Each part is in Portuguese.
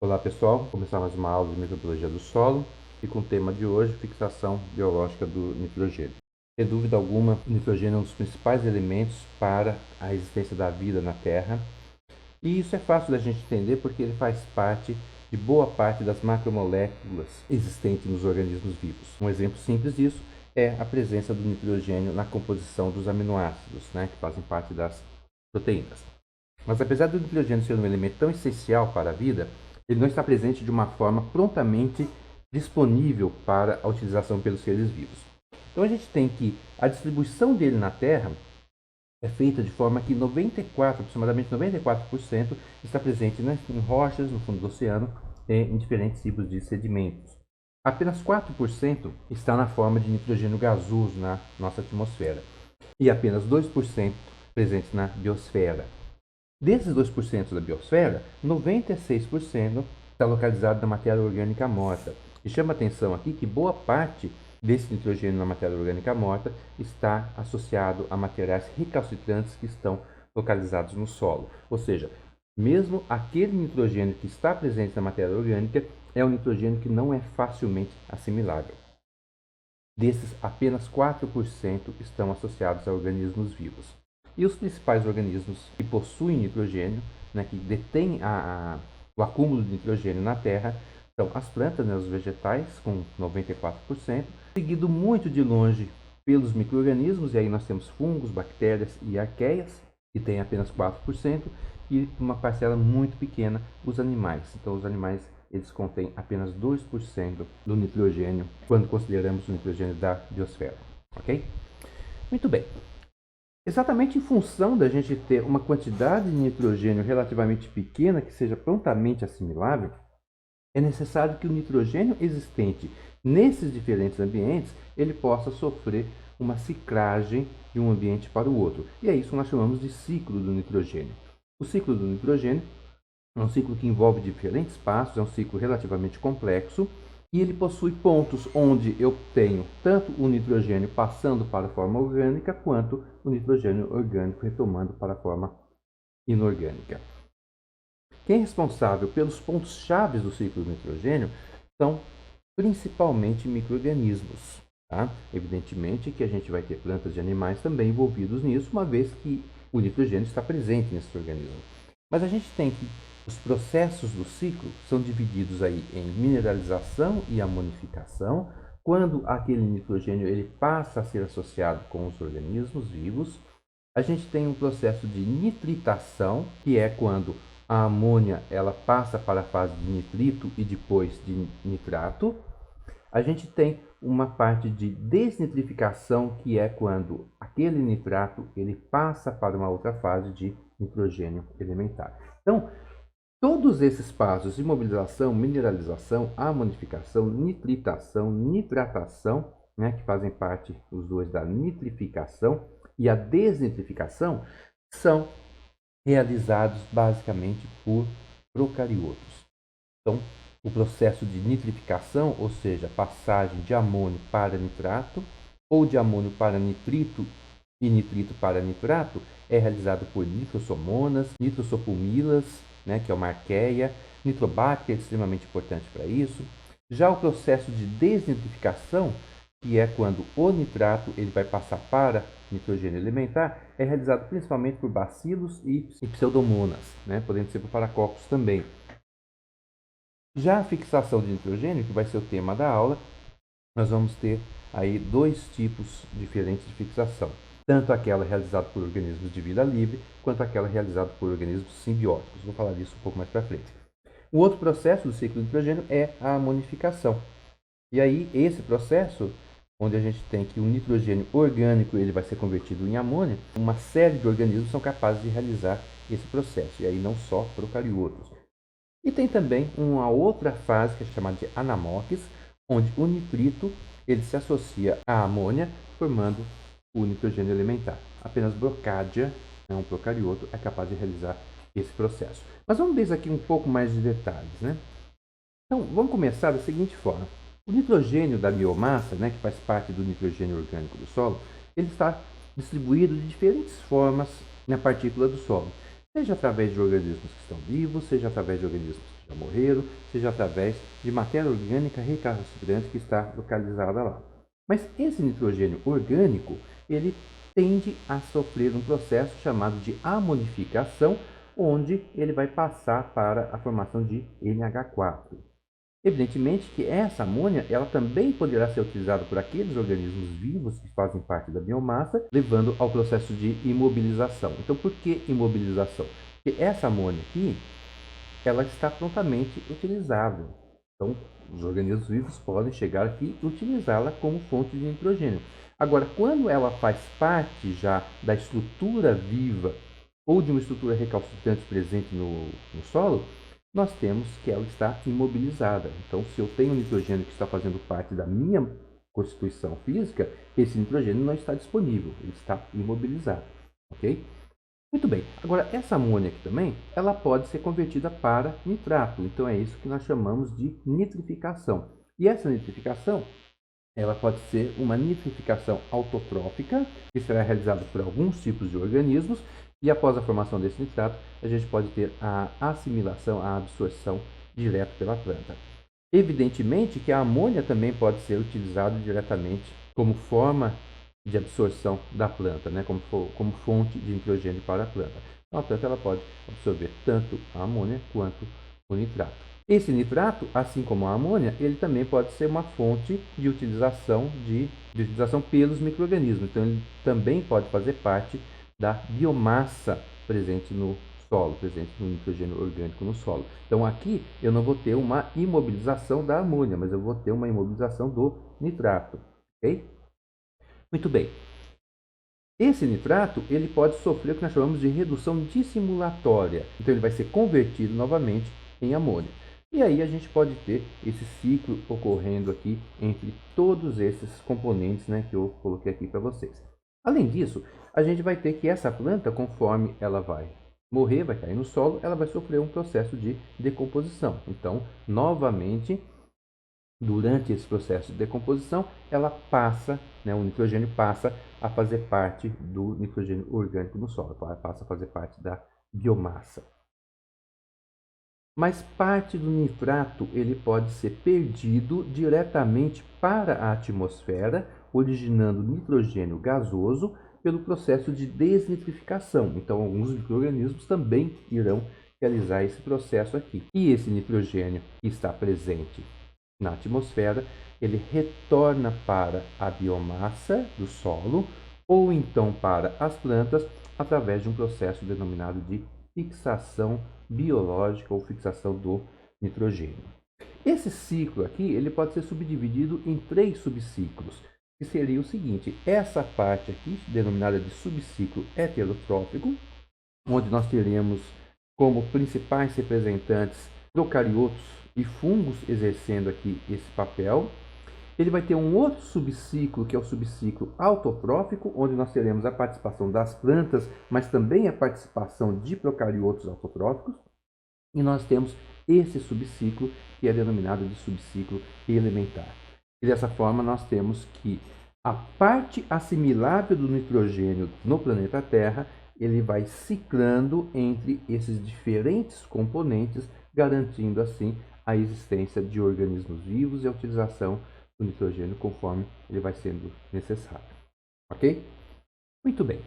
Olá pessoal, vou começar mais uma aula de microbiologia do solo e com o tema de hoje, fixação biológica do nitrogênio. Sem dúvida alguma, o nitrogênio é um dos principais elementos para a existência da vida na Terra e isso é fácil da gente entender porque ele faz parte de boa parte das macromoléculas existentes nos organismos vivos. Um exemplo simples disso é a presença do nitrogênio na composição dos aminoácidos, que fazem parte das proteínas. Mas apesar do nitrogênio ser um elemento tão essencial para a vida, ele não está presente de uma forma prontamente disponível para a utilização pelos seres vivos. Então a gente tem que a distribuição dele na Terra é feita de forma que aproximadamente 94% está presente em rochas, no fundo do oceano, e em diferentes tipos de sedimentos. Apenas 4% está na forma de nitrogênio gasoso na nossa atmosfera e apenas 2% presente na biosfera. Desses 2% da biosfera, 96% está localizado na matéria orgânica morta. E chama atenção aqui que boa parte desse nitrogênio na matéria orgânica morta está associado a materiais recalcitrantes que estão localizados no solo. Ou seja, mesmo aquele nitrogênio que está presente na matéria orgânica é um nitrogênio que não é facilmente assimilável. Desses, apenas 4% estão associados a organismos vivos. E os principais organismos que possuem nitrogênio, que detêm o acúmulo de nitrogênio na Terra, são as plantas, os vegetais, com 94%, seguido muito de longe pelos micro-organismos, e aí nós temos fungos, bactérias e arqueias, que têm apenas 4%, e uma parcela muito pequena, os animais. Então, os animais eles contêm apenas 2% do nitrogênio, quando consideramos o nitrogênio da biosfera. Ok? Muito bem. Exatamente em função da gente ter uma quantidade de nitrogênio relativamente pequena que seja prontamente assimilável, é necessário que o nitrogênio existente nesses diferentes ambientes ele possa sofrer uma ciclagem de um ambiente para o outro. E é isso que nós chamamos de ciclo do nitrogênio. O ciclo do nitrogênio é um ciclo que envolve diferentes passos, é um ciclo relativamente complexo e ele possui pontos onde eu tenho tanto o nitrogênio passando para a forma orgânica quanto o nitrogênio orgânico retomando para a forma inorgânica. Quem é responsável pelos pontos chaves do ciclo do nitrogênio são principalmente micro-organismos. Tá? Evidentemente que a gente vai ter plantas e animais também envolvidos nisso, uma vez que o nitrogênio está presente nesse organismo. Mas a gente tem que os processos do ciclo são divididos aí em mineralização e amonificação, quando aquele nitrogênio ele passa a ser associado com os organismos vivos. A gente tem um processo de nitritação, que é quando a amônia ela passa para a fase de nitrito e depois de nitrato. A gente tem uma parte de desnitrificação, que é quando aquele nitrato ele passa para uma outra fase de nitrogênio elementar. Então, todos esses passos de mobilização, mineralização, amonificação, nitritação, nitratação, que fazem parte os dois da nitrificação e a desnitrificação, são realizados basicamente por procariotos. Então, o processo de nitrificação, ou seja, passagem de amônio para nitrato, ou de amônio para nitrito e nitrito para nitrato, é realizado por nitrossomonas, nitrosopomilas, que é uma arqueia, nitrobacter, extremamente importante para isso. Já o processo de desnitrificação, que é quando o nitrato ele vai passar para nitrogênio elementar, é realizado principalmente por bacilos e pseudomonas, podendo ser por paracoccus também. Já a fixação de nitrogênio, que vai ser o tema da aula, nós vamos ter aí dois tipos diferentes de fixação. Tanto aquela realizada por organismos de vida livre, quanto aquela realizada por organismos simbióticos. Vou falar disso um pouco mais para frente. O outro processo do ciclo do nitrogênio é a amonificação. E aí, esse processo, onde a gente tem que o nitrogênio orgânico ele vai ser convertido em amônia, uma série de organismos são capazes de realizar esse processo, e aí não só procariotos. E tem também uma outra fase que é chamada de anamoques, onde o nitrito ele se associa à amônia, formando o nitrogênio elementar. Apenas Brocadia, um procarioto, é capaz de realizar esse processo. Mas vamos ver aqui um pouco mais de detalhes. Então, vamos começar da seguinte forma. O nitrogênio da biomassa, que faz parte do nitrogênio orgânico do solo, ele está distribuído de diferentes formas na partícula do solo. seja através de organismos que estão vivos, seja através de organismos que já morreram, seja através de matéria orgânica recalcitrante que está localizada lá. Mas esse nitrogênio orgânico, ele tende a sofrer um processo chamado de amonificação, onde ele vai passar para a formação de NH4. Evidentemente que essa amônia ela também poderá ser utilizada por aqueles organismos vivos que fazem parte da biomassa, levando ao processo de imobilização. Então, por que imobilização? Porque essa amônia aqui, ela está prontamente utilizável. Então, os organismos vivos podem chegar aqui e utilizá-la como fonte de nitrogênio. Agora, quando ela faz parte já da estrutura viva ou de uma estrutura recalcitrante presente no solo, nós temos que ela está imobilizada. Então, se eu tenho nitrogênio que está fazendo parte da minha constituição física, esse nitrogênio não está disponível, ele está imobilizado, ok? Muito bem, agora essa amônia aqui também, ela pode ser convertida para nitrato, então é isso que nós chamamos de nitrificação. E essa nitrificação, ela pode ser uma nitrificação autotrófica, que será realizada por alguns tipos de organismos, e após a formação desse nitrato, a gente pode ter a assimilação, a absorção direto pela planta. Evidentemente que a amônia também pode ser utilizada diretamente como forma de absorção da planta, né? como fonte de nitrogênio para a planta. Então, a planta ela pode absorver tanto a amônia quanto o nitrato. Esse nitrato, assim como a amônia, ele também pode ser uma fonte de utilização pelos micro-organismos. Então, ele também pode fazer parte da biomassa presente no solo, presente no nitrogênio orgânico no solo. Então, aqui eu não vou ter uma imobilização da amônia, mas eu vou ter uma imobilização do nitrato. Ok? Muito bem. Esse nitrato ele pode sofrer o que nós chamamos de redução dissimulatória. Então, ele vai ser convertido novamente em amônia. E aí a gente pode ter esse ciclo ocorrendo aqui entre todos esses componentes, né, que eu coloquei aqui para vocês. Além disso, a gente vai ter que essa planta, conforme ela vai morrer, vai cair no solo, ela vai sofrer um processo de decomposição. Então, novamente, durante esse processo de decomposição, ela passa, né, o nitrogênio passa a fazer parte do nitrogênio orgânico no solo, passa a fazer parte da biomassa. Mas parte do nitrato ele pode ser perdido diretamente para a atmosfera, originando nitrogênio gasoso pelo processo de desnitrificação. Então, alguns micro-organismos também irão realizar esse processo aqui. E esse nitrogênio que está presente na atmosfera, ele retorna para a biomassa do solo ou então para as plantas através de um processo denominado de fixação biológica ou fixação do nitrogênio. Esse ciclo aqui ele pode ser subdividido em 3 subciclos, que seria o seguinte: essa parte aqui, denominada de subciclo heterotrófico, onde nós teremos como principais representantes procariotos e fungos exercendo aqui esse papel. Ele vai ter um outro subciclo, que é o subciclo autotrófico, onde nós teremos a participação das plantas, mas também a participação de procariotos autotróficos. E nós temos esse subciclo, que é denominado de subciclo elementar. E dessa forma, nós temos que a parte assimilável do nitrogênio no planeta Terra, ele vai ciclando entre esses diferentes componentes, garantindo assim a existência de organismos vivos e a utilização do nitrogênio conforme ele vai sendo necessário. Ok? Muito bem.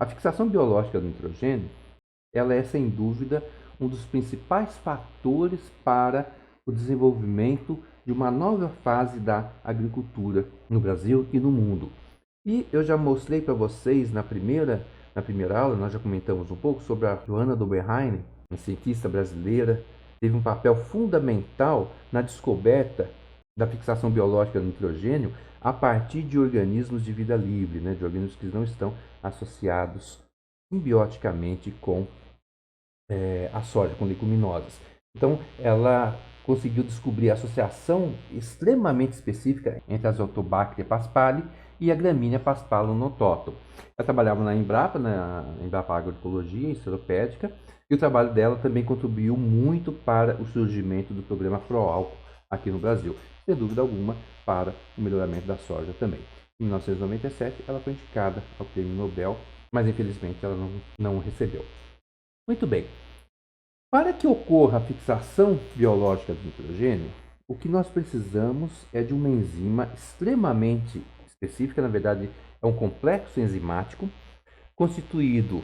A fixação biológica do nitrogênio, ela é sem dúvida um dos principais fatores para o desenvolvimento de uma nova fase da agricultura no Brasil e no mundo. E eu já mostrei para vocês na primeira aula, nós já comentamos um pouco sobre a Johanna Doberheim, uma cientista brasileira, teve um papel fundamental na descoberta da fixação biológica do nitrogênio a partir de organismos de vida livre, né, de organismos que não estão associados simbioticamente com a soja, com leguminosas. Então, ela conseguiu descobrir a associação extremamente específica entre a Azotobacter paspali e a Gramínea paspalonototum. Ela trabalhava na Embrapa Agroecologia Enceropédica, e o trabalho dela também contribuiu muito para o surgimento do programa Proálcool aqui no Brasil, sem dúvida alguma para o melhoramento da soja também. Em 1997, ela foi indicada ao Prêmio Nobel, mas infelizmente ela não recebeu. Muito bem. Para que ocorra a fixação biológica do nitrogênio, o que nós precisamos é de uma enzima extremamente específica, na verdade, é um complexo enzimático constituído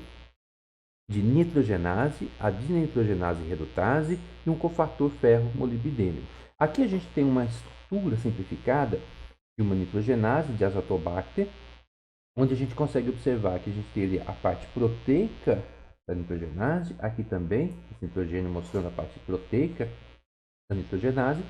de nitrogenase, adinitrogenase redutase e um cofator ferro-molibdênio. Aqui a gente tem uma estrutura simplificada de uma nitrogenase de Azotobacter, onde a gente consegue observar que a gente teria a parte proteica da nitrogenase, aqui também, esse nitrogênio mostrando a parte proteica da nitrogenase,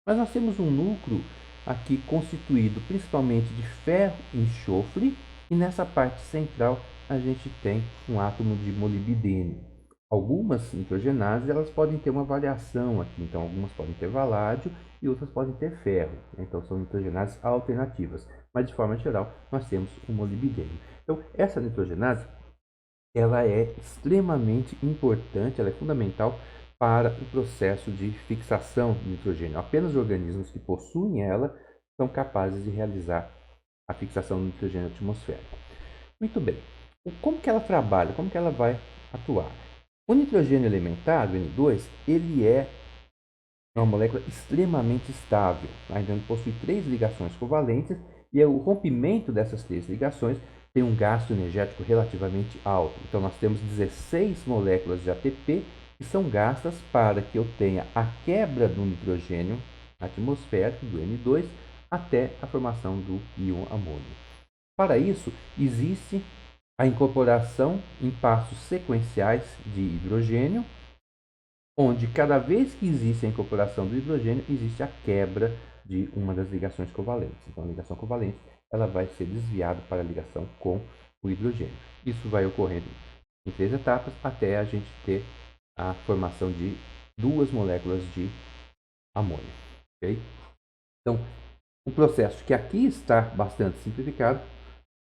mas nós temos um núcleo aqui constituído principalmente de ferro e enxofre, e nessa parte central a gente tem um átomo de molibdênio. Algumas nitrogenases elas podem ter uma variação aqui, então algumas podem ter valádio e outras podem ter ferro, então são nitrogenases alternativas, mas de forma geral nós temos o molibdênio. Então essa nitrogenase ela é extremamente importante, ela é fundamental para o processo de fixação do nitrogênio. Apenas organismos que possuem ela são capazes de realizar a fixação do nitrogênio atmosférico. Muito bem. Como que ela trabalha? Como que ela vai atuar? O nitrogênio elementar, o N2, ele é uma molécula extremamente estável. Ainda possui 3 ligações covalentes e o rompimento dessas 3 ligações tem um gasto energético relativamente alto. Então, nós temos 16 moléculas de ATP que são gastas para que eu tenha a quebra do nitrogênio atmosférico, do N2, até a formação do íon amônio. Para isso, existe a incorporação em passos sequenciais de hidrogênio, onde cada vez que existe a incorporação do hidrogênio, existe a quebra de uma das ligações covalentes. Então, a ligação covalente ela vai ser desviada para a ligação com o hidrogênio. Isso vai ocorrendo em 3 etapas até a gente ter a formação de 2 moléculas de amônio. Okay? Então, o processo que aqui está bastante simplificado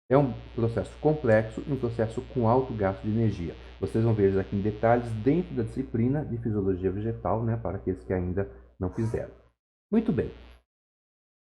é um processo complexo e um processo com alto gasto de energia. Vocês vão ver isso aqui em detalhes dentro da disciplina de Fisiologia Vegetal, né, para aqueles que ainda não fizeram. Muito bem.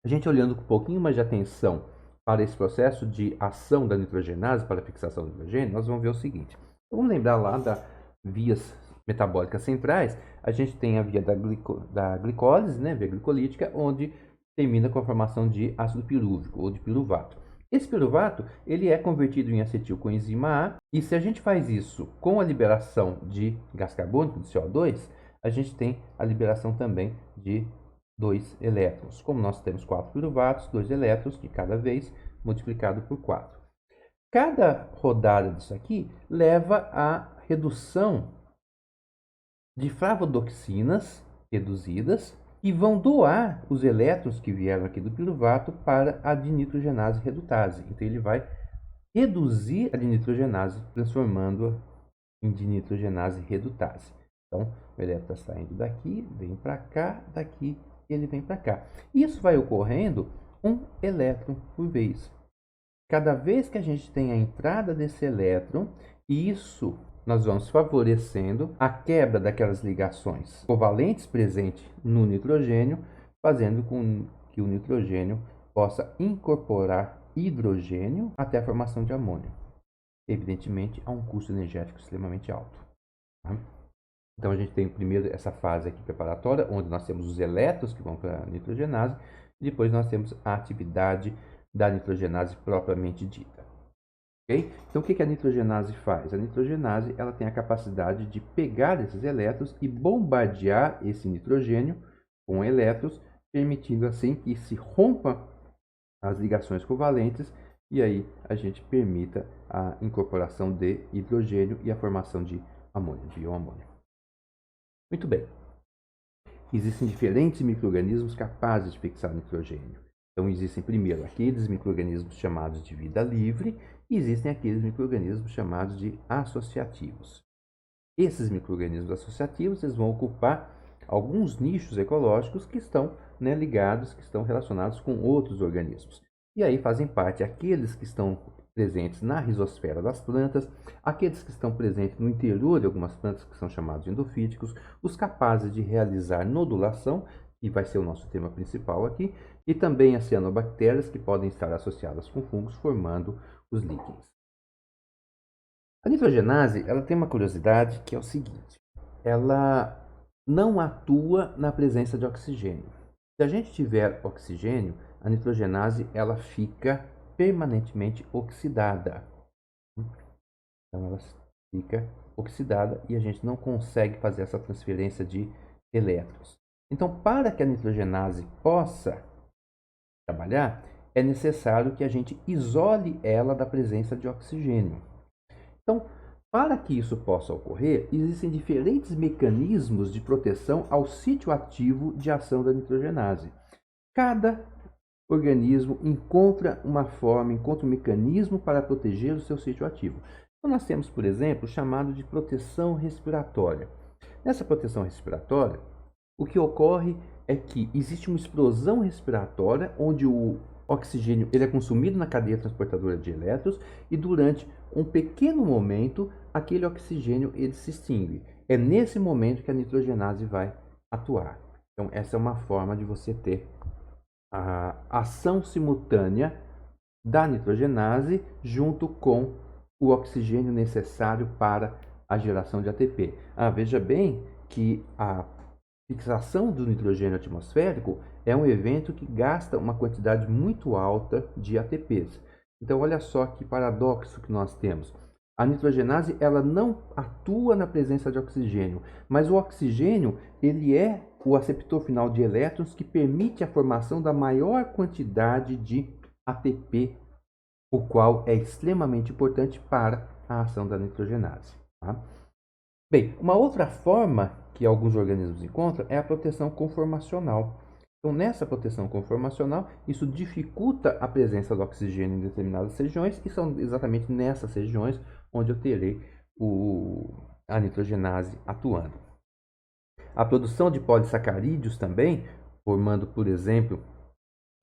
A gente olhando com um pouquinho mais de atenção para esse processo de ação da nitrogenase para a fixação do nitrogênio, nós vamos ver o seguinte. Vamos lembrar lá das vias metabólicas centrais, a gente tem a via da glicólise, né, via glicolítica, onde termina com a formação de ácido pirúvico ou de piruvato. Esse piruvato ele é convertido em acetilcoenzima A, e se a gente faz isso com a liberação de gás carbônico, de CO2, a gente tem a liberação também de 2 elétrons. Como nós temos 4 piruvatos, 2 elétrons de cada vez, multiplicado por 4. Cada rodada disso aqui leva à redução de flavodoxinas reduzidas e vão doar os elétrons que vieram aqui do piruvato para a dinitrogenase redutase. Então ele vai reduzir a dinitrogenase, transformando-a em dinitrogenase redutase. Então o elétron está saindo daqui, vem para cá, daqui ele vem para cá. Isso vai ocorrendo um elétron por vez. Cada vez que a gente tem a entrada desse elétron, isso nós vamos favorecendo a quebra daquelas ligações covalentes presentes no nitrogênio, fazendo com que o nitrogênio possa incorporar hidrogênio até a formação de amônio. Evidentemente, a um custo energético extremamente alto. Tá? Então, a gente tem primeiro essa fase aqui preparatória, onde nós temos os elétrons que vão para a nitrogenase, e depois nós temos a atividade da nitrogenase propriamente dita. Okay? Então, o que a nitrogenase faz? A nitrogenase ela tem a capacidade de pegar esses elétrons e bombardear esse nitrogênio com elétrons, permitindo assim que se rompa as ligações covalentes e aí a gente permita a incorporação de hidrogênio e a formação de amônio, de íon amônio. Muito bem. Existem diferentes micro-organismos capazes de fixar nitrogênio. Então, existem primeiro aqueles micro-organismos chamados de vida livre e existem aqueles micro-organismos chamados de associativos. Esses micro-organismos associativos eles vão ocupar alguns nichos ecológicos que estão ligados, que estão relacionados com outros organismos. E aí fazem parte aqueles que estão presentes na rizosfera das plantas, aqueles que estão presentes no interior de algumas plantas que são chamados endofíticos, os capazes de realizar nodulação, que vai ser o nosso tema principal aqui, e também as cianobactérias que podem estar associadas com fungos formando os líquens. A nitrogenase, ela tem uma curiosidade que é o seguinte: ela não atua na presença de oxigênio. Se a gente tiver oxigênio, a nitrogenase ela fica permanentemente oxidada. Então ela fica oxidada e a gente não consegue fazer essa transferência de elétrons. Então, para que a nitrogenase possa trabalhar, é necessário que a gente isole ela da presença de oxigênio. Então, para que isso possa ocorrer, existem diferentes mecanismos de proteção ao sítio ativo de ação da nitrogenase. Cada organismo encontra uma forma, encontra um mecanismo para proteger o seu sítio ativo. Então, nós temos, por exemplo, o chamado de proteção respiratória. Nessa proteção respiratória, o que ocorre é que existe uma explosão respiratória onde o oxigênio ele é consumido na cadeia transportadora de elétrons e durante um pequeno momento aquele oxigênio ele se extingue. É nesse momento que a nitrogenase vai atuar. Então essa é uma forma de você ter a ação simultânea da nitrogenase junto com o oxigênio necessário para a geração de ATP. Veja bem que a fixação do nitrogênio atmosférico é um evento que gasta uma quantidade muito alta de ATPs. Então, olha só que paradoxo que nós temos. A nitrogenase ela não atua na presença de oxigênio, mas o oxigênio ele é o aceptor final de elétrons que permite a formação da maior quantidade de ATP, o qual é extremamente importante para a ação da nitrogenase. Tá? Bem, uma outra forma que alguns organismos encontram é a proteção conformacional. Então, nessa proteção conformacional, isso dificulta a presença do oxigênio em determinadas regiões, e são exatamente nessas regiões onde eu terei a nitrogenase atuando. A produção de polissacarídeos também, formando, por exemplo,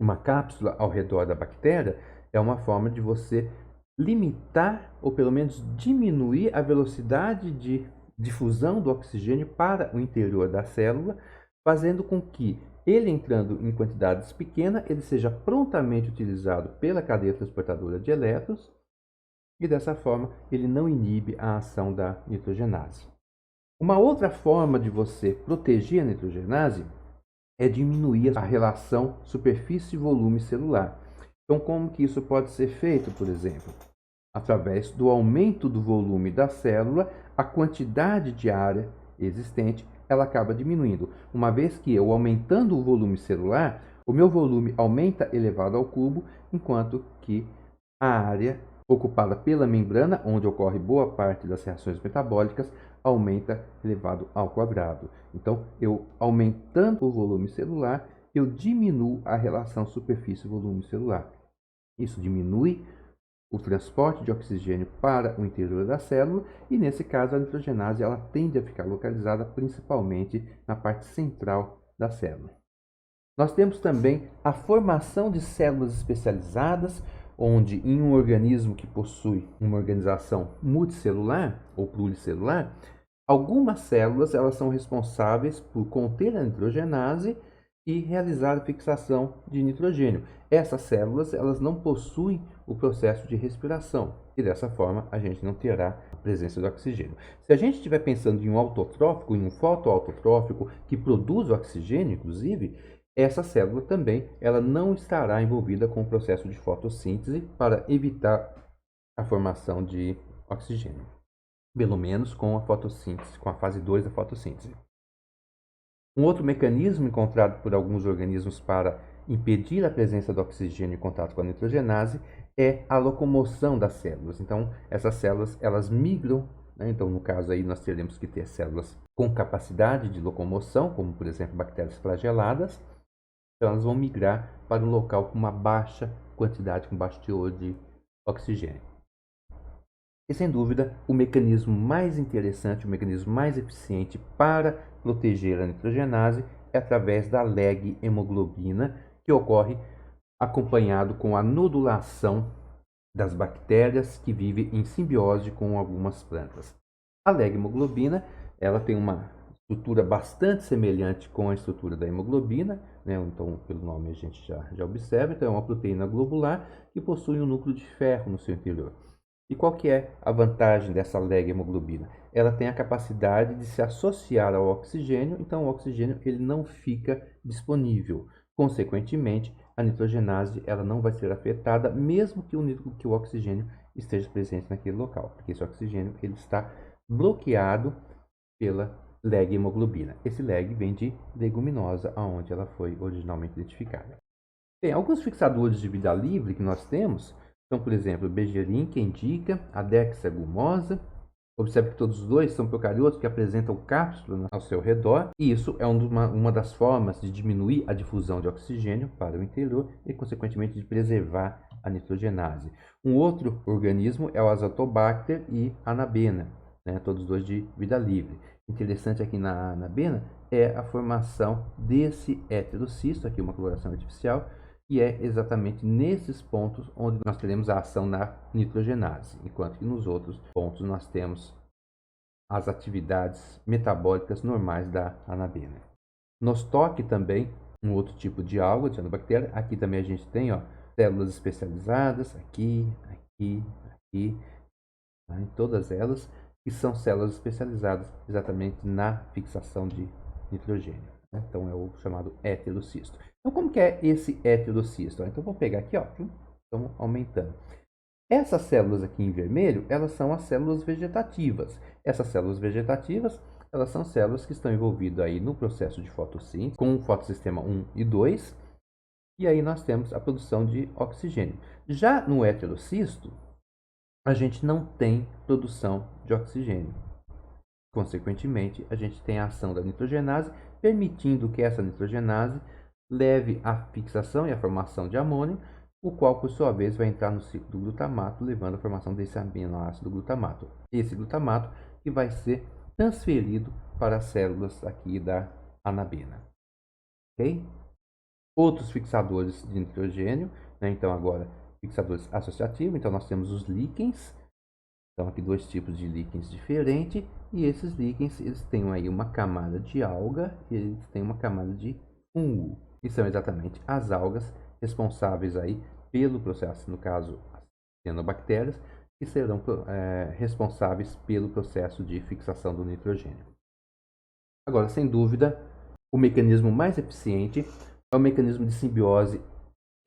uma cápsula ao redor da bactéria, é uma forma de você limitar ou pelo menos diminuir a velocidade de difusão do oxigênio para o interior da célula, fazendo com que ele entrando em quantidades pequenas, ele seja prontamente utilizado pela cadeia transportadora de elétrons e dessa forma ele não inibe a ação da nitrogenase. Uma outra forma de você proteger a nitrogenase é diminuir a relação superfície-volume celular. Então, como que isso pode ser feito, por exemplo? Através do aumento do volume da célula, a quantidade de área existente ela acaba diminuindo. Uma vez que eu aumentando o volume celular, o meu volume aumenta elevado ao cubo, enquanto que a área ocupada pela membrana, onde ocorre boa parte das reações metabólicas, aumenta elevado ao quadrado. Então, eu aumentando o volume celular, eu diminuo a relação superfície-volume celular. Isso diminui o transporte de oxigênio para o interior da célula e, nesse caso, a nitrogenase ela tende a ficar localizada principalmente na parte central da célula. Nós temos também a formação de células especializadas, onde em um organismo que possui uma organização multicelular ou pluricelular, algumas células elas são responsáveis por conter a nitrogenase e realizar a fixação de nitrogênio. Essas células elas não possuem o processo de respiração e dessa forma a gente não terá a presença do oxigênio. Se a gente estiver pensando em um autotrófico, em um fotoautotrófico que produz oxigênio, inclusive, essa célula também ela não estará envolvida com o processo de fotossíntese para evitar a formação de oxigênio, pelo menos com a fotossíntese, com a fase 2 da fotossíntese. Um outro mecanismo encontrado por alguns organismos para impedir a presença do oxigênio em contato com a nitrogenase é a locomoção das células. Então, essas células elas migram, né? Então, no caso aí nós teremos que ter células com capacidade de locomoção, como por exemplo bactérias flageladas. Então, elas vão migrar para um local com uma baixa quantidade, com baixo teor de oxigênio. E, sem dúvida, o mecanismo mais interessante, o mecanismo mais eficiente para proteger a nitrogenase é através da leg hemoglobina, que ocorre acompanhado com a nodulação das bactérias que vivem em simbiose com algumas plantas. A leg hemoglobina ela tem uma estrutura bastante semelhante com a estrutura da hemoglobina, né? Então, pelo nome a gente já observa, então é uma proteína globular que possui um núcleo de ferro no seu interior. E qual que é a vantagem dessa leg-hemoglobina? Ela tem a capacidade de se associar ao oxigênio, então o oxigênio ele não fica disponível. Consequentemente, a nitrogenase ela não vai ser afetada, mesmo que o oxigênio esteja presente naquele local, porque esse oxigênio ele está bloqueado pela leg-hemoglobina. Esse leg vem de leguminosa, aonde ela foi originalmente identificada. Bem, alguns fixadores de vida livre que nós temos são, por exemplo, o Begerin, que indica a dexagumosa. Observe que todos os dois são procariotos que apresentam cápsula ao seu redor, e isso é uma das formas de diminuir a difusão de oxigênio para o interior e, consequentemente, de preservar a nitrogenase. Um outro organismo é o Azotobacter e a Anabena, né, todos dois de vida livre. Interessante aqui na Anabena é a formação desse heterocisto, aqui uma coloração artificial, e é exatamente nesses pontos onde nós teremos a ação na nitrogenase, enquanto que nos outros pontos nós temos as atividades metabólicas normais da anabena. Nostoque também, um outro tipo de alga, de cianobactéria. Aqui também a gente tem células especializadas, aqui, tá? Em todas elas, que são células especializadas exatamente na fixação de nitrogênio. Né? Então é o chamado heterocisto. Então como que é esse heterocisto? Então vou pegar aqui, estamos aumentando. Essas células aqui em vermelho, elas são as células vegetativas. Essas células vegetativas, elas são células que estão envolvidas aí no processo de fotossíntese, com o fotossistema 1 e 2, e aí nós temos a produção de oxigênio. Já no heterocisto, a gente não tem produção de oxigênio. Consequentemente, a gente tem a ação da nitrogenase, permitindo que essa nitrogenase leve à fixação e à formação de amônio, o qual, por sua vez, vai entrar no ciclo do glutamato, levando à formação desse aminoácido glutamato. Esse glutamato que vai ser transferido para as células aqui da anabena. Ok? Outros fixadores de nitrogênio, né? Então agora fixadores associativos, então nós temos os líquens. Então aqui dois tipos de líquens diferentes, e esses líquens eles têm aí uma camada de alga e eles têm uma camada de fungo. E são exatamente as algas responsáveis aí pelo processo, no caso as cianobactérias, que serão responsáveis pelo processo de fixação do nitrogênio. Agora, sem dúvida, o mecanismo mais eficiente é o mecanismo de simbiose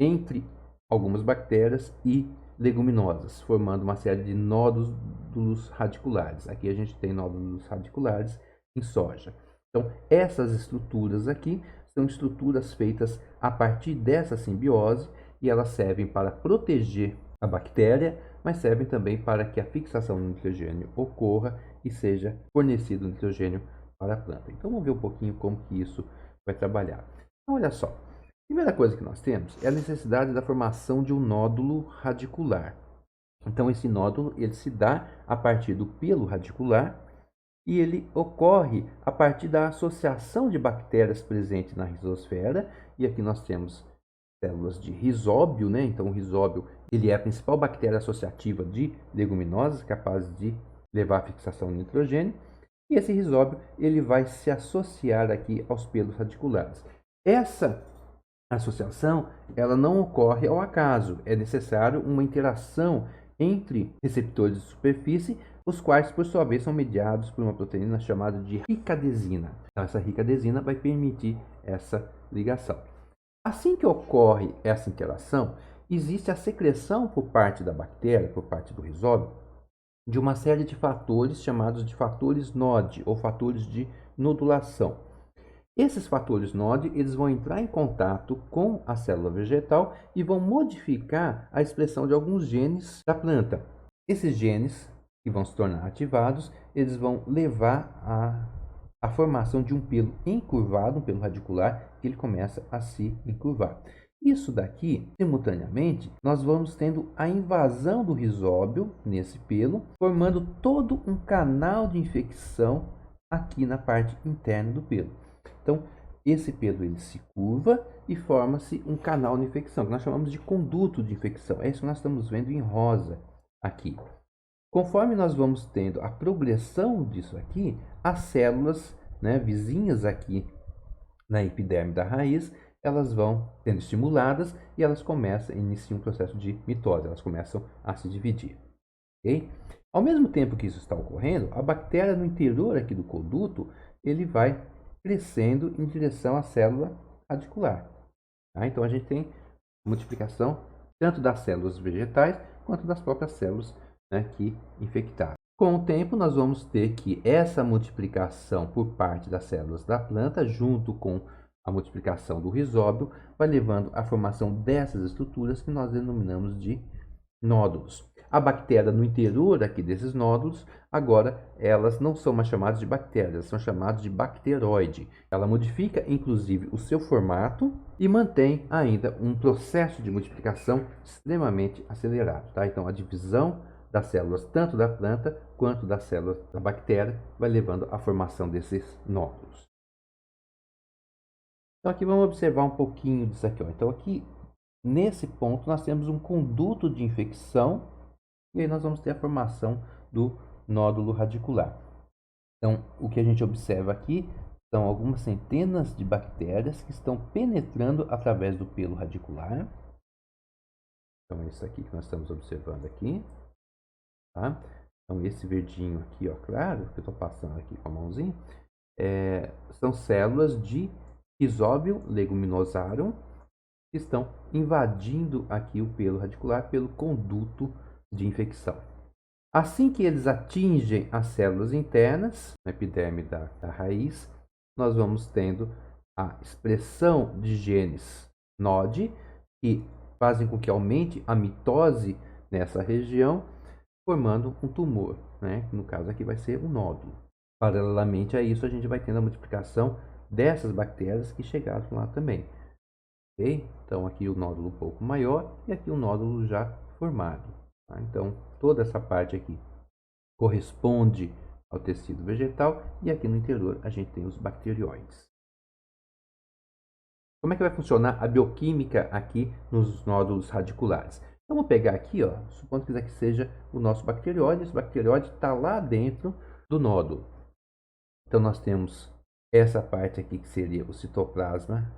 entre algumas bactérias e leguminosas, formando uma série de nódulos radiculares. Aqui a gente tem nódulos radiculares em soja. Então, essas estruturas aqui são estruturas feitas a partir dessa simbiose e elas servem para proteger a bactéria, mas servem também para que a fixação do nitrogênio ocorra e seja fornecido nitrogênio para a planta. Então, vamos ver um pouquinho como que isso vai trabalhar. Então, olha só. A primeira coisa que nós temos é a necessidade da formação de um nódulo radicular. Então, esse nódulo ele se dá a partir do pelo radicular e ele ocorre a partir da associação de bactérias presentes na rizosfera. E aqui nós temos células de rizóbio, né? Então, o rizóbio ele é a principal bactéria associativa de leguminosas, capaz de levar à fixação do nitrogênio. E esse rizóbio ele vai se associar aqui aos pelos radiculares. Essa associação ela não ocorre ao acaso, é necessário uma interação entre receptores de superfície, os quais, por sua vez, são mediados por uma proteína chamada de ricadesina. Então, essa ricadesina vai permitir essa ligação. Assim que ocorre essa interação, existe a secreção por parte da bactéria, por parte do rizóbio, de uma série de fatores chamados de fatores NOD, ou fatores de nodulação. Esses fatores NOD eles vão entrar em contato com a célula vegetal e vão modificar a expressão de alguns genes da planta. Esses genes, que vão se tornar ativados, eles vão levar à formação de um pelo encurvado, um pelo radicular, que ele começa a se encurvar. Isso daqui, simultaneamente, nós vamos tendo a invasão do rizóbio nesse pelo, formando todo um canal de infecção aqui na parte interna do pelo. Então, esse pelo ele se curva e forma-se um canal de infecção, que nós chamamos de conduto de infecção. É isso que nós estamos vendo em rosa aqui. Conforme nós vamos tendo a progressão disso aqui, as células, né, vizinhas aqui na epiderme da raiz, elas vão sendo estimuladas e elas iniciam um processo de mitose, elas começam a se dividir. ok? Ao mesmo tempo que isso está ocorrendo, a bactéria no interior aqui do conduto, ele vai crescendo em direção à célula radicular. Tá? Então a gente tem multiplicação tanto das células vegetais quanto das próprias células, né, que infectaram. Com o tempo, nós vamos ter que essa multiplicação por parte das células da planta, junto com a multiplicação do rizóbio, vai levando à formação dessas estruturas que nós denominamos de nódulos. A bactéria no interior aqui desses nódulos, agora elas não são mais chamadas de bactérias, são chamadas de bacteroide. Ela modifica inclusive o seu formato e mantém ainda um processo de multiplicação extremamente acelerado. Tá? Então a divisão das células tanto da planta quanto das células da bactéria vai levando à formação desses nódulos. Então aqui vamos observar um pouquinho disso aqui. Ó. Então aqui nesse ponto nós temos um conduto de infecção e aí nós vamos ter a formação do nódulo radicular. Então, o que a gente observa aqui são algumas centenas de bactérias que estão penetrando através do pelo radicular. Então, é isso aqui que nós estamos observando aqui. Tá? Então, esse verdinho aqui, ó, claro, que eu estou passando aqui com a mãozinha, são células de Rhizobium leguminosarum que estão invadindo aqui o pelo radicular pelo conduto de infecção. Assim que eles atingem as células internas, na epiderme da raiz, nós vamos tendo a expressão de genes NOD, que fazem com que aumente a mitose nessa região, formando um tumor, né? No caso aqui vai ser um nódulo. Paralelamente a isso, a gente vai tendo a multiplicação dessas bactérias que chegaram lá também. Okay? Então aqui o nódulo um pouco maior e aqui o nódulo já formado. Tá? Então toda essa parte aqui corresponde ao tecido vegetal e aqui no interior a gente tem os bacterióides. Como é que vai funcionar a bioquímica aqui nos nódulos radiculares? Então, vamos pegar aqui, ó, supondo que isso aqui seja o nosso bacterióide, esse bacterióide está lá dentro do nódulo. Então nós temos essa parte aqui que seria o citoplasma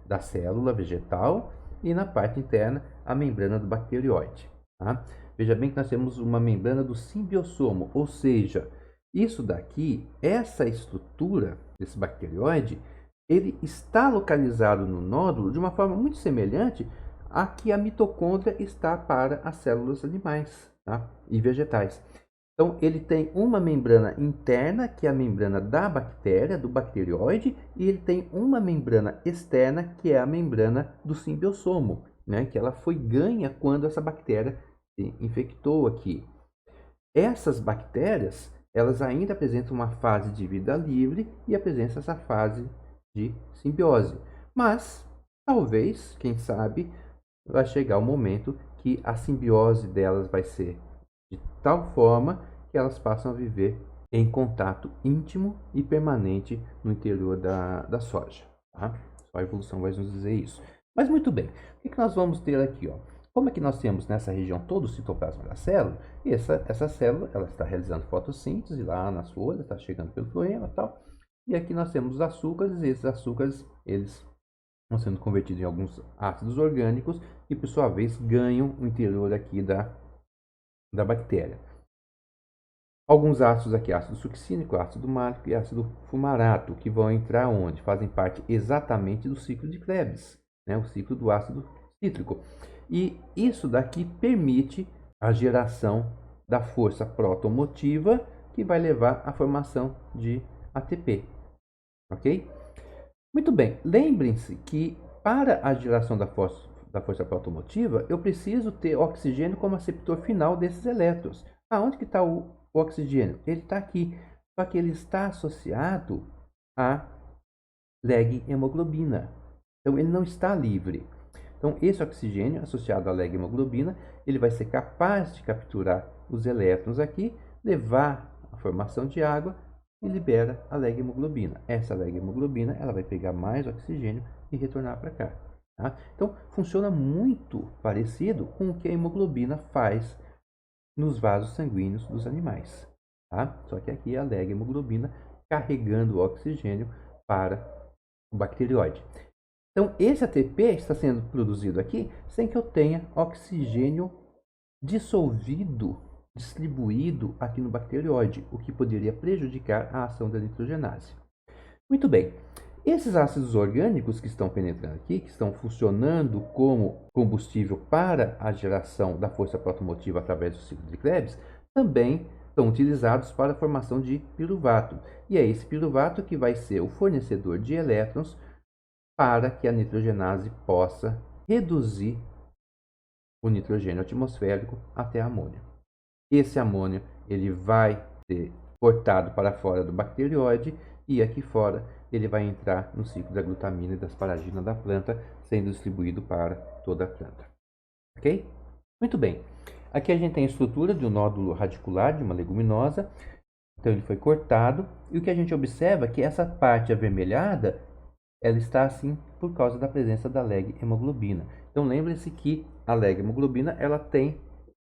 da célula vegetal e na parte interna a membrana do bacterióide. Tá? Veja bem que nós temos uma membrana do simbiossomo, ou seja, isso daqui, essa estrutura desse bacterióide, ele está localizado no nódulo de uma forma muito semelhante à que a mitocôndria está para as células animais, tá? E vegetais. Então, ele tem uma membrana interna, que é a membrana da bactéria, do bacterióide, e ele tem uma membrana externa, que é a membrana do simbiossomo, né? Que ela foi ganha quando essa bactéria se infectou aqui. Essas bactérias, elas ainda apresentam uma fase de vida livre e apresentam essa fase de simbiose. Mas, talvez, quem sabe, vai chegar o momento que a simbiose delas vai ser de tal forma que elas passam a viver em contato íntimo e permanente no interior da soja. Tá? Só a evolução vai nos dizer isso. Mas muito bem, o que nós vamos ter aqui? Ó? Como é que nós temos nessa região todo o citoplasma da célula? E essa célula ela está realizando fotossíntese lá nas folhas, está chegando pelo floema e tal. E aqui nós temos os açúcares, e esses açúcares eles vão sendo convertidos em alguns ácidos orgânicos e, por sua vez, ganham o interior aqui da bactéria. Alguns ácidos aqui, ácido succínico, ácido málico e ácido fumarato, que vão entrar onde? Fazem parte exatamente do ciclo de Krebs, né? O ciclo do ácido cítrico. E isso daqui permite a geração da força protomotiva que vai levar à formação de ATP. Ok? Muito bem, lembrem-se que para a geração da força protomotiva, eu preciso ter oxigênio como receptor final desses elétrons. Aonde que está o oxigênio? Ele está aqui, só que ele está associado a leg-hemoglobina. Então, ele não está livre. Então, esse oxigênio associado à leg-hemoglobina, ele vai ser capaz de capturar os elétrons aqui, levar à formação de água e libera a leg-hemoglobina. Essa leg-hemoglobina ela vai pegar mais oxigênio e retornar para cá. Tá? Então, funciona muito parecido com o que a hemoglobina faz nos vasos sanguíneos dos animais. Tá? Só que aqui é a leg-hemoglobina carregando o oxigênio para o bacterióide. Então, esse ATP está sendo produzido aqui sem que eu tenha oxigênio dissolvido, distribuído aqui no bacterióide, o que poderia prejudicar a ação da nitrogenase. Muito bem. Esses ácidos orgânicos que estão penetrando aqui, que estão funcionando como combustível para a geração da força protomotiva através do ciclo de Krebs, também são utilizados para a formação de piruvato. E é esse piruvato que vai ser o fornecedor de elétrons para que a nitrogenase possa reduzir o nitrogênio atmosférico até amônio. Esse amônio ele vai ser cortado para fora do bacterióide e aqui fora ele vai entrar no ciclo da glutamina e da asparagina da planta, sendo distribuído para toda a planta. Ok? Muito bem. Aqui a gente tem a estrutura de um nódulo radicular de uma leguminosa. Então ele foi cortado e o que a gente observa é que essa parte avermelhada ela está assim por causa da presença da leg-hemoglobina. Então lembre-se que a leg-hemoglobina ela tem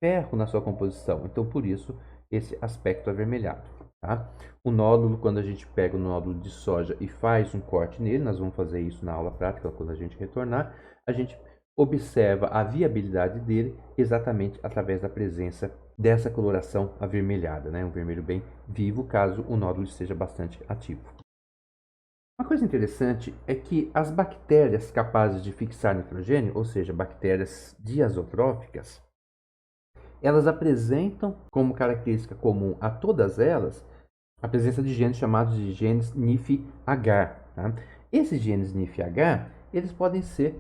ferro na sua composição, então por isso esse aspecto avermelhado. Tá? O nódulo, quando a gente pega o nódulo de soja e faz um corte nele, nós vamos fazer isso na aula prática quando a gente retornar, a gente observa a viabilidade dele exatamente através da presença dessa coloração avermelhada, né? Um vermelho bem vivo, caso o nódulo esteja bastante ativo. Uma coisa interessante é que as bactérias capazes de fixar nitrogênio, ou seja, bactérias diazotróficas, elas apresentam como característica comum a todas elas a presença de genes chamados de genes NIF-H. Tá? Esses genes NIF-H, eles podem ser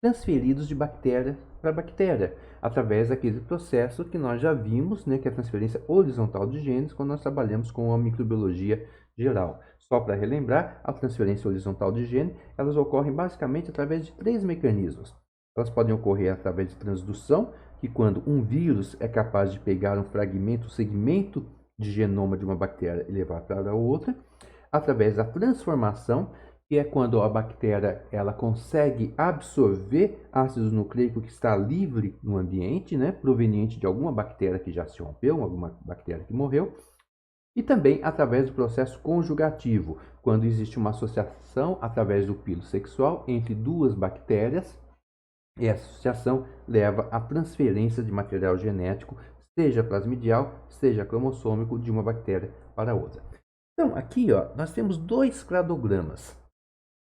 transferidos de bactéria para bactéria, através daquele processo que nós já vimos, né, que é a transferência horizontal de genes, quando nós trabalhamos com a microbiologia geral. Só para relembrar, a transferência horizontal de gene, elas ocorrem basicamente através de 3 mecanismos. Elas podem ocorrer através de transdução, que quando um vírus é capaz de pegar um fragmento, um segmento de genoma de uma bactéria e levar para outra, através da transformação, que é quando a bactéria ela consegue absorver ácido nucleico que está livre no ambiente, né, proveniente de alguma bactéria que já se rompeu, alguma bactéria que morreu, e também através do processo conjugativo, quando existe uma associação através do pilo sexual entre duas bactérias, e essa associação leva à transferência de material genético, seja plasmidial, seja cromossômico, de uma bactéria para outra. Então, aqui ó, nós temos 2 cladogramas.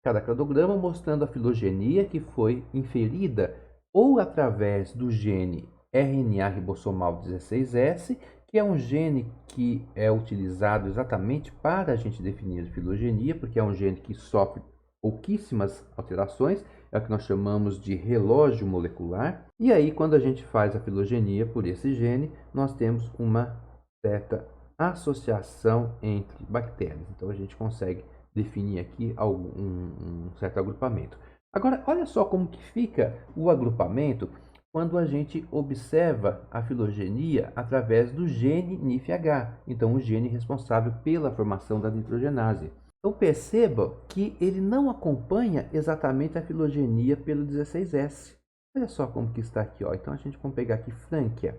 Cada cladograma mostrando a filogenia que foi inferida ou através do gene RNA ribossomal 16S, que é um gene que é utilizado exatamente para a gente definir a filogenia, porque é um gene que sofre pouquíssimas alterações, é o que nós chamamos de relógio molecular. E aí, quando a gente faz a filogenia por esse gene, nós temos uma certa associação entre bactérias. Então, a gente consegue definir aqui um certo agrupamento. Agora, olha só como que fica o agrupamento quando a gente observa a filogenia através do gene NIF-H, então o gene responsável pela formação da nitrogenase. Então perceba que ele não acompanha exatamente a filogenia pelo 16S. Olha só como que está aqui, ó. Então a gente vai pegar aqui Franquia.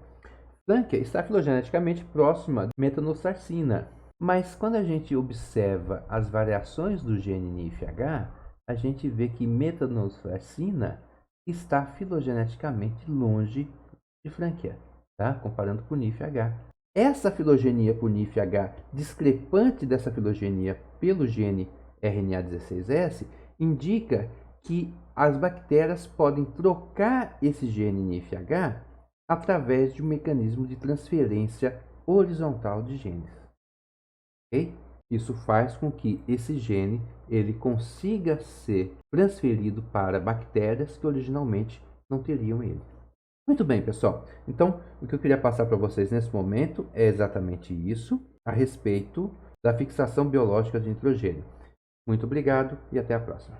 Franquia está filogeneticamente próxima de metanosarcina. Mas quando a gente observa as variações do gene NIF-H, a gente vê que metanosarcina está filogeneticamente longe de Franquia, tá? Comparando com o NIF-H. Essa filogenia por NIF-H, discrepante dessa filogenia pelo gene RNA16S, indica que as bactérias podem trocar esse gene NIF-H através de um mecanismo de transferência horizontal de genes. Okay? Isso faz com que esse gene ele consiga ser transferido para bactérias que originalmente não teriam ele. Muito bem, pessoal. Então, o que eu queria passar para vocês nesse momento é exatamente isso, a respeito da fixação biológica de nitrogênio. Muito obrigado e até a próxima.